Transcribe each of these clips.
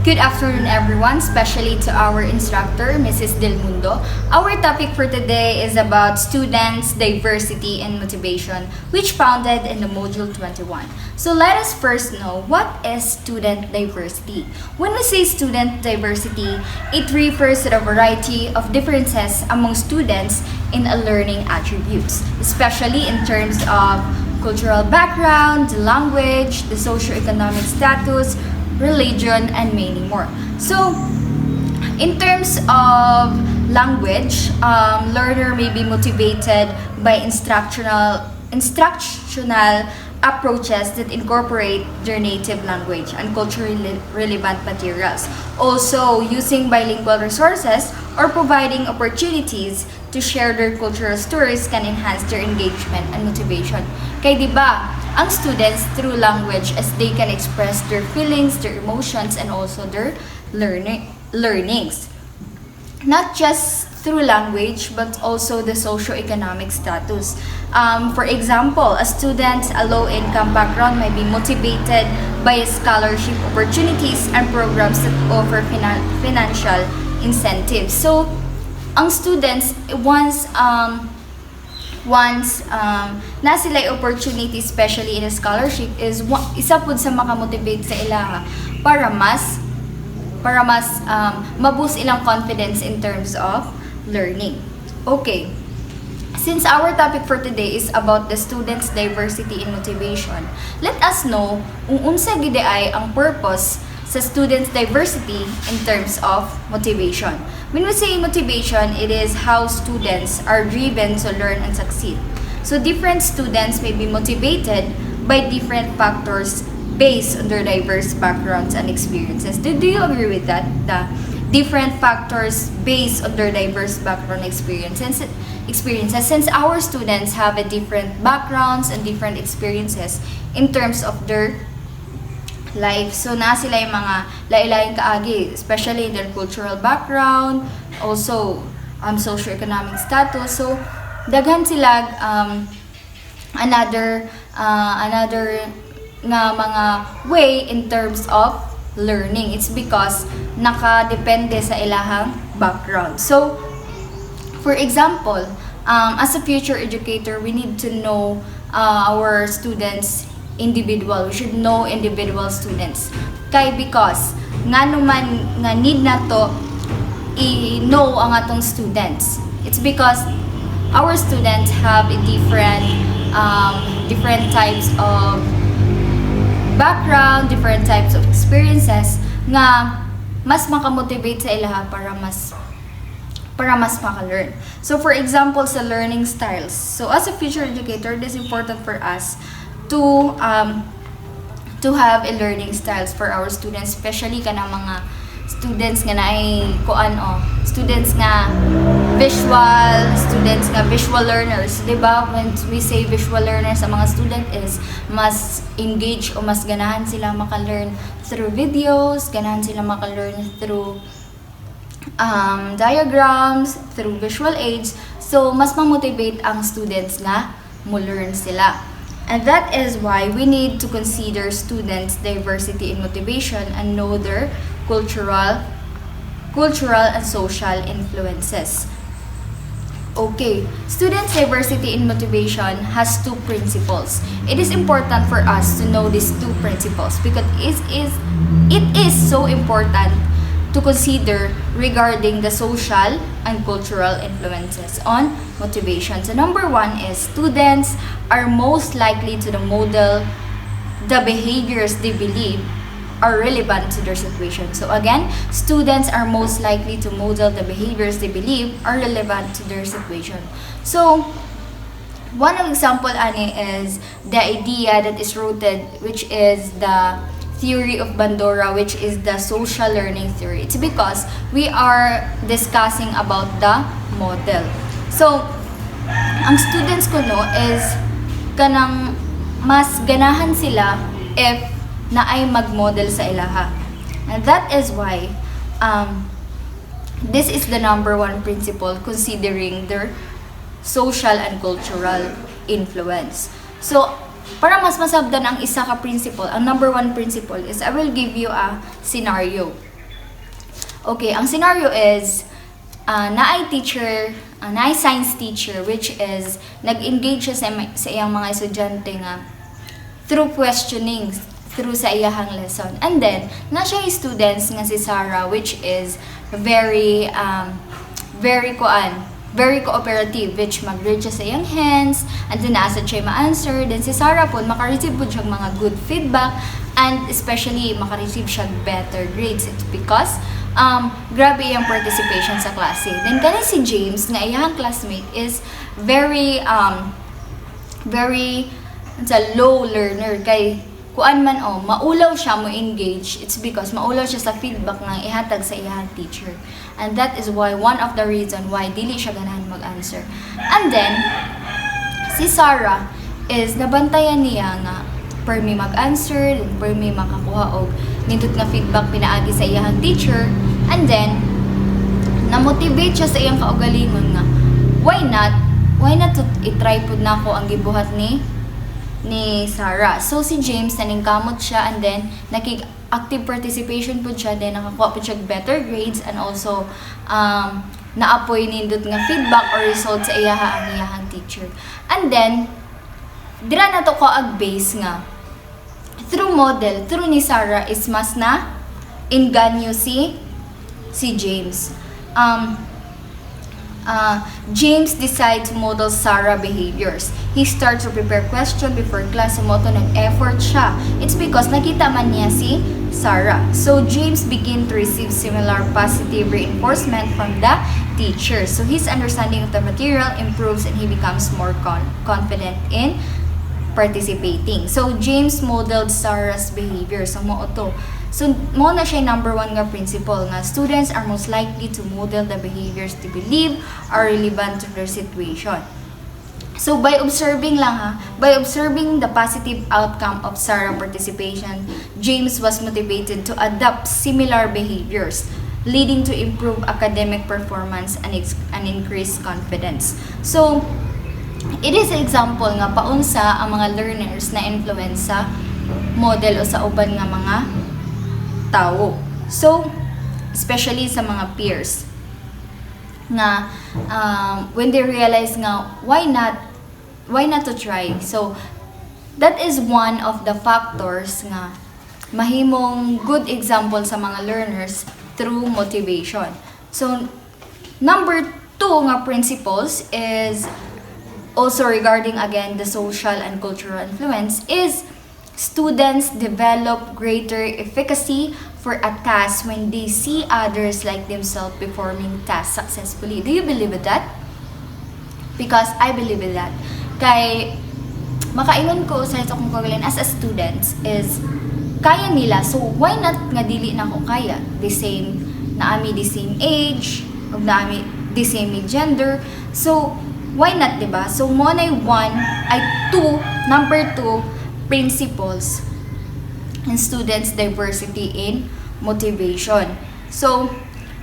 Good afternoon, everyone, especially to our instructor, Mrs. Del Mundo. Our topic for today is about students, diversity, and motivation, which founded in the Module 21. So let us first know what is student diversity. When we say student diversity, it refers to the variety of differences among students in a learning attributes, especially in terms of cultural background, the language, the socioeconomic status, religion, and many more. So, in terms of language, learner may be motivated by instructional approaches that incorporate their native language and culturally relevant materials. Also, using bilingual resources or providing opportunities to share their cultural stories can enhance their engagement and motivation. Kaya diba, ang students through language as they can express their feelings, their emotions, and also their learnings. Not just through language, but also the socio-economic status. For example, a student a low-income background may be motivated by scholarship opportunities and programs that offer financial incentives. So, ang students, once na sila opportunity, especially in a scholarship, is isa pud sa makamotivate sa ilaha para mas maboost ilang confidence in terms of learning. Okay. Since our topic for today is about the students' diversity and motivation, let us know kung unsa gid ay ang purpose sa students' diversity in terms of motivation. When we say motivation, it is how students are driven to learn and succeed. So different students may be motivated by different factors based on their diverse backgrounds and experiences. Do you agree with that? The different factors based on their diverse background experiences, since our students have a different backgrounds and different experiences in terms of their life. So, na sila yung mga lain-lain kaagi, especially in their cultural background, also socioeconomic status. So, daghan sila another nga mga way in terms of learning. It's because nakadepende sa ilahang background. So, for example, as a future educator, we need to know our students individual. We should know individual students. Kay because nga naman nga need na to i-know ang atong students. It's because our students have a different types of background, different types of experiences nga mas makamotivate sa ilaha para mas maka-learn. So for example, sa learning styles. So as a future educator, it is important for us to have a learning styles for our students, especially kanang mga students nga students nga visual learners, diba? When we say visual learners, ang mga student is mas engage o mas ganahan sila maka-learn through videos, ganahan sila maka-learn through diagrams, through visual aids. So mas ma-motivate ang students nga mo-learn sila. And that is why we need to consider students' diversity and motivation and know their cultural and social influences. Okay, students' diversity and motivation has two principles. It is important for us to know these two principles because it is so important to consider regarding the social and cultural influences on motivation. So number one is students are most likely to model the behaviors they believe are relevant to their situation. So again, students are most likely to model the behaviors they believe are relevant to their situation. So one example ani is the idea that is rooted, which is the theory of Bandura, which is the social learning theory. It's because we are discussing about the model. So, ang students ko is kanang mas ganahan sila if naay mag-model sa ilaha. And that is why this is the number one principle considering their social and cultural influence. So, para mas masabdan ang isa ka principle, ang number one principle is I will give you a scenario. Okay, ang scenario is, naay teacher, naay science teacher, which is, nag-engage siya sa iyang mga estudyante nga through questioning, through sa iyahang lesson. And then, na siya yung students nga si Sarah, which is very cooperative, which mag-read siya sa iyang hands, and then naasad siya ma-answer. Then si Sarah po, makareceive po siya mga good feedback, and especially makareceive siya better grades. It's because grabe yung participation sa klase. Then kani si James, nga iyang classmate, is very low learner. Kay kuan man maulaw siya mo engage. It's because maulaw siya sa feedback nga ihatag sa iyang teacher. And that is why, one of the reason why dili siya ganahan mag-answer. And then si Sarah is nabantayan niya nga per me mag-answer, then per me makakuha og nindot nga feedback pinaagi sa iyang teacher. And then na-motivate siya sa iyang kaugalingon nga why not to i-try pud nako ang gibuhat ni Sarah. So si James naningkamot siya, and then active participation pud siya, then nakakuha pud siya better grades, and also naapoy nindot nga feedback or result sa iyahang teacher. And then dira na to ko ag-base nga through ni Sarah is mas na inganyo si James. James decides to model Sarah behaviors. He starts to prepare question before class. Sumoto nag-effort siya. It's because nakita man niya si Sarah. So James begin to receive similar positive reinforcement from the teacher. So his understanding of the material improves, and he becomes more confident in participating. So James modeled Sarah's behavior. So mo na siya number 1 nga principle nga students are most likely to model the behaviors they believe are relevant to their situation. So by observing the positive outcome of Sarah participation, James was motivated to adopt similar behaviors, leading to improved academic performance and increased confidence. So it is example nga paunsa ang mga learners na influence sa model o sa uban nga mga tao. So especially sa mga peers nga when they realize nga why not to try. So that is one of the factors nga mahimong good example sa mga learners through motivation. So number 2 nga principles is also regarding again the social and cultural influence is students develop greater efficacy for a task when they see others like themselves performing tasks successfully. Do you believe in that? Because I believe in that. Kay makaingon ko sa akong kaugalingon as a student is kaya nila, so why not nga dili na ko kaya? The same age, o the same gender. So why not, diba? So mo na number 2 principles in students diversity in motivation. So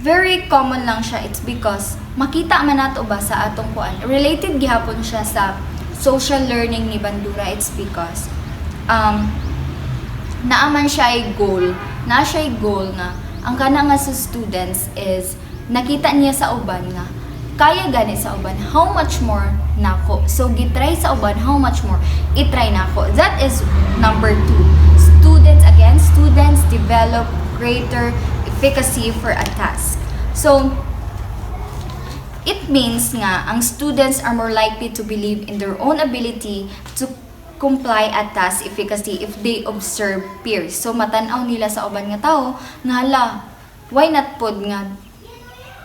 very common lang siya. It's because makita man nato ba sa atong kuan, related gihapon siya sa social learning ni Bandura. It's because naaman siya ay goal na ang kana nga sa students is nakita niya sa uban nga kaya gani sa uban, how much more nako. So gitry sa uban, how much more itry nako. That is number 2. Students develop greater efficacy for a task. So it means nga ang students are more likely to believe in their own ability to comply at task efficacy if they observe peers. So matan-aw nila sa uban nga tao nga hala, why not pod nga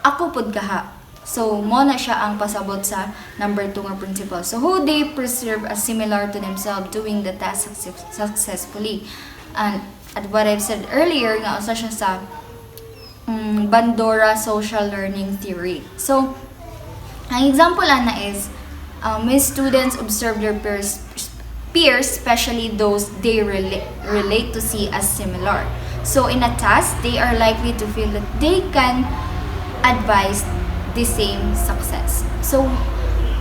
ako pod kaha. So mo na siya ang pasabot sa number 2 nga principle. So who they perceive as similar to themselves doing the task successfully. And at what I've said earlier nga usa siya sa Bandura social learning theory. So ang example ana is when students observe their peers, especially those they relate to see as similar. So in a task, they are likely to feel that they can advise the same success. So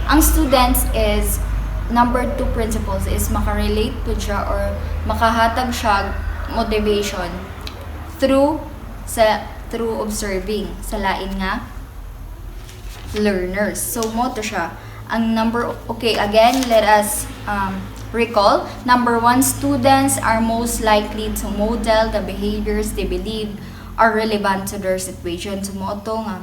ang students is number 2 principles is makarelate to siya or makahatag siya motivation through sa through observing sa lain nga learners. So mo to siya ang okay, again, let us recall. Number 1, students are most likely to model the behaviors they believe are relevant to their situation. So mo to nga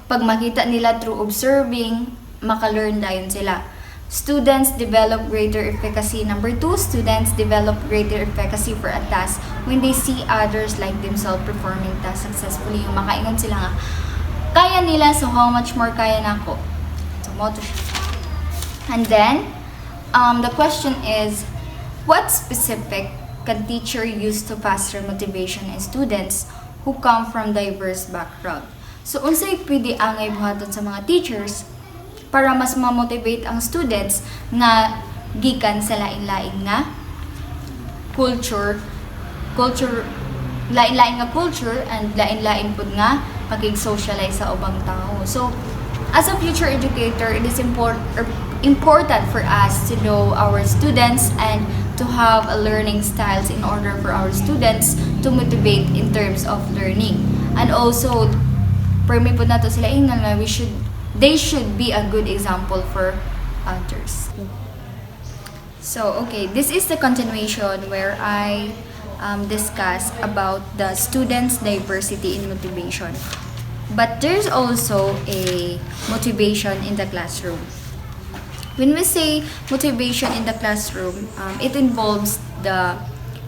pag makita nila through observing, maka-learn dayon sila. Students develop greater efficacy. Number 2, students develop greater efficacy for a task when they see others like themselves performing tasks successfully. Yung makaingon sila nga, kaya nila, so how much more kaya na ako? So, moto siya. And then, the question is, what specific can teacher use to foster motivation in students who come from diverse background? So, unsay pwede angay buhaton sa mga teachers para mas ma-motivate ang students nga gikan sa lain-lain nga lain-lain nga culture and lain-lain pud nga pagig-socialize sa ubang tao. So, as a future educator, it is important for us to know our students and to have a learning styles in order for our students to motivate in terms of learning. And also, permi po nato sila ingnan nga they should be a good example for others. So, okay, this is the continuation where I discuss about the students' diversity in motivation. But there's also a motivation in the classroom. When we say motivation in the classroom, it involves the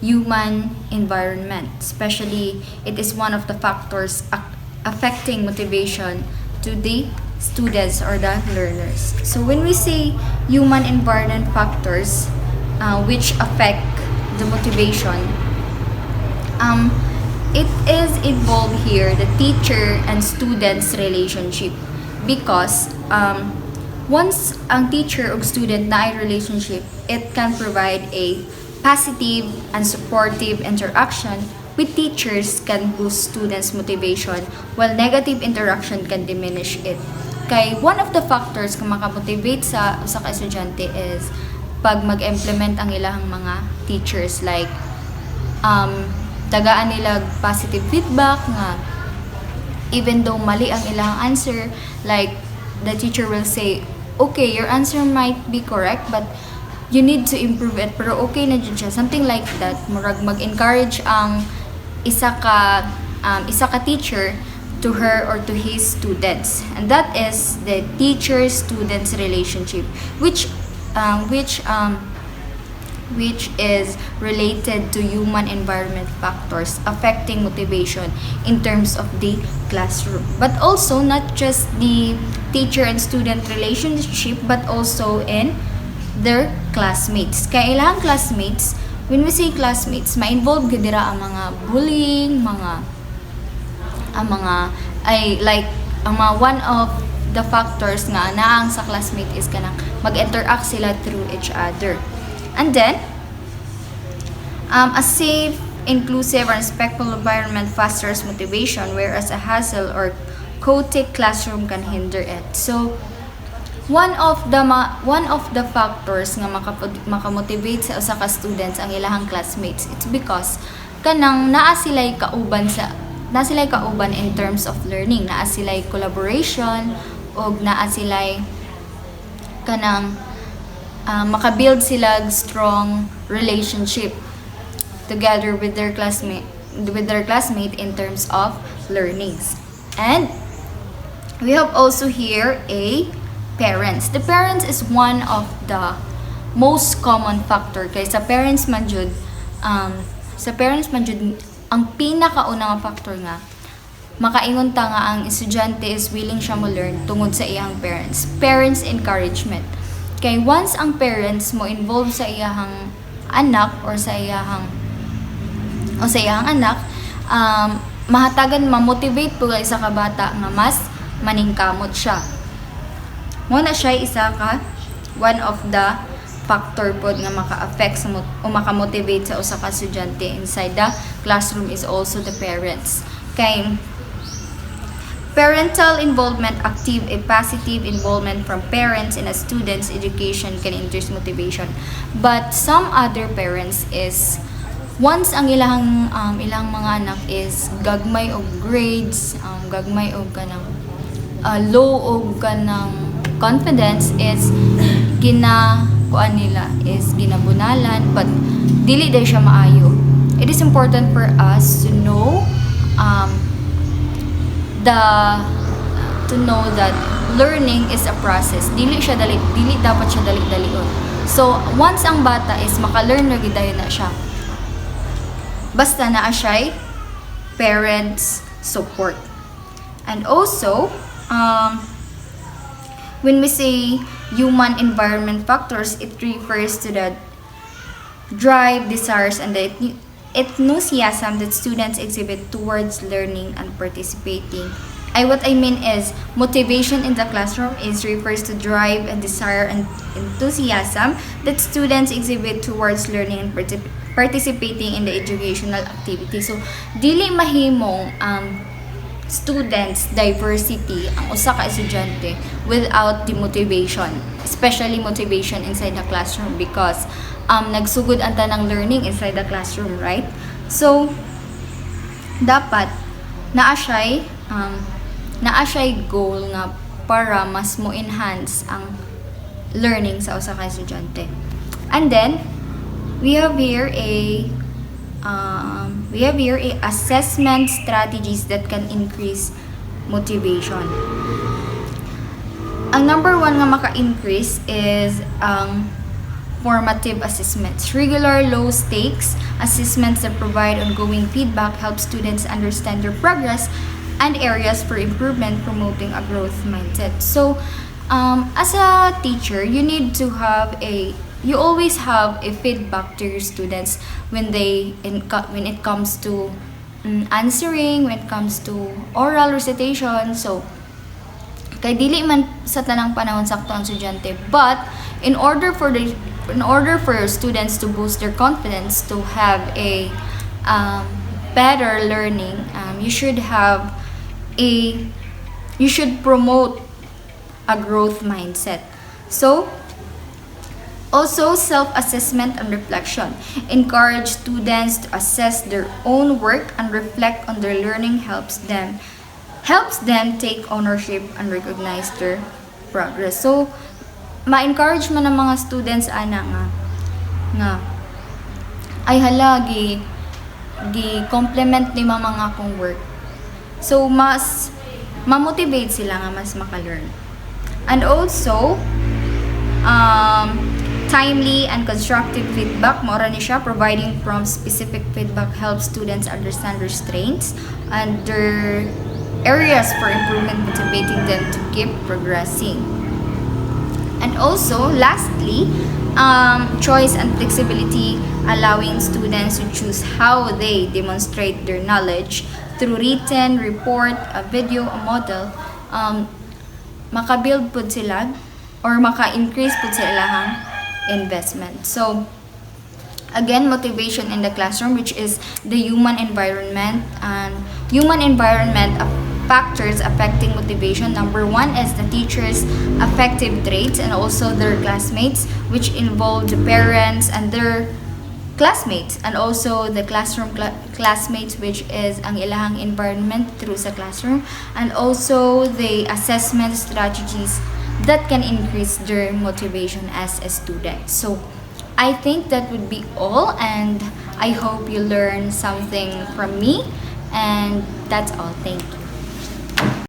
human environment. Especially, it is one of the factors affecting motivation to the students or the learners. So when we say human environment factors which affect the motivation, it is involved here the teacher and students relationship, because once ang teacher o student na ay relationship, it can provide a positive and supportive interaction with teachers can boost students' motivation, while negative interaction can diminish it. Kay one of the factors kung makamotivate sa ka-estudyante is pag mag-implement ang ilang mga teachers, like tagaan nila positive feedback nga even though mali ang ilang answer, like the teacher will say, okay, your answer might be correct but you need to improve it, pero okay na dyan siya, something like that. Murag mag-encourage ang isa ka teacher to her or to his students, and that is the teacher-students relationship, which is related to human environment factors affecting motivation in terms of the classroom, but also not just the teacher and student relationship but also in their classmates. Kaya ilang classmates, when we say classmates, ma-involve gidira ang mga bullying, one of the factors nga naang sa classmate is kanang mag-interact sila through each other. And then, a safe, inclusive, and respectful environment fosters motivation, whereas a hassle or chaotic classroom can hinder it. So, one of the factors nga makamotivate sa usa ka students ang ilahang classmates, it's because kanang naa sila'y kauban in terms of learning, naa sila'y collaboration og naa sila'y kanang makabuild sila strong relationship together with their classmate in terms of learnings. And we have also here a parents. The parents is one of the most common factor, kay sa parents man jud ang pinakauna nga factor nga makaingon ta nga ang estudyante is willing siya mo learn tungod sa iyang parents encouragement. Kay once ang parents mo involved sa iyang anak or sa iyang anak, mahatagan ma-motivate po isa ka bata nga mas maningkamot siya. Muna siya one of the factor po nga maka-affect o maka-motivate sa usa ka estudyante inside the classroom is also the parents. Kay parental involvement, active and positive involvement from parents in a student's education can increase motivation. But some other parents is once ang ilang mga anak is gagmay og grades, gagmay og kanang low og kanang confidence, is kuan nila is ginabunalan, but dili day siya maayo. It is important for us to know that learning is a process. Dili dapat siya dali-dalion. So once ang bata is maka-learn na gidayon na siya, basta naa siya'y parents support. And also, when we say human environment factors, it refers to the drive, desires, and the enthusiasm that students exhibit towards learning and participating. What I mean is, motivation in the classroom refers to drive and desire and enthusiasm that students exhibit towards learning and participating in the educational activity. So, dili mahimong students diversity ang usa ka estudyante without the motivation, especially motivation inside the classroom, because nagsugod ang tanang learning inside the classroom, right? So dapat naa siya'y goal nga para mas mo enhance ang learning sa usa ka estudyante. And then we have here a assessment strategies that can increase motivation. Ang number one nga maka-increase is formative assessments. Regular low-stakes assessments that provide ongoing feedback help students understand their progress and areas for improvement, promoting a growth mindset. So, as a teacher, you always have a feedback to your students when it comes to answering, when it comes to oral recitation. So, kay dili man sa tanang panahon sakto ang estudyante, but in order for students to boost their confidence, to have a better learning, you should promote a growth mindset. So, also, self-assessment and reflection. Encourage students to assess their own work and reflect on their learning helps them take ownership and recognize their progress. So, ma-encourage man ng mga students nga ay hala gi-compliment ni mga akong work. So, mas ma-motivate sila nga mas maka-learn. And also, timely and constructive feedback, mora ni siya, providing from specific feedback helps students understand their strengths and their areas for improvement, motivating them to keep progressing. And also, lastly, choice and flexibility, allowing students to choose how they demonstrate their knowledge through written, report, a video, a model. Maka-build po sila or maka-increase po sa ilahang investment. So, again, motivation in the classroom, which is the human environment, and human environment factors affecting motivation. Number one is the teacher's affective traits and also their classmates, which involve the parents and their classmates, and also the classroom classmates, which is ang ilahang environment through sa classroom, and also the assessment strategies that can increase their motivation as a student. So, I think that would be all, and I hope you learn something from me, and that's all. Thank you.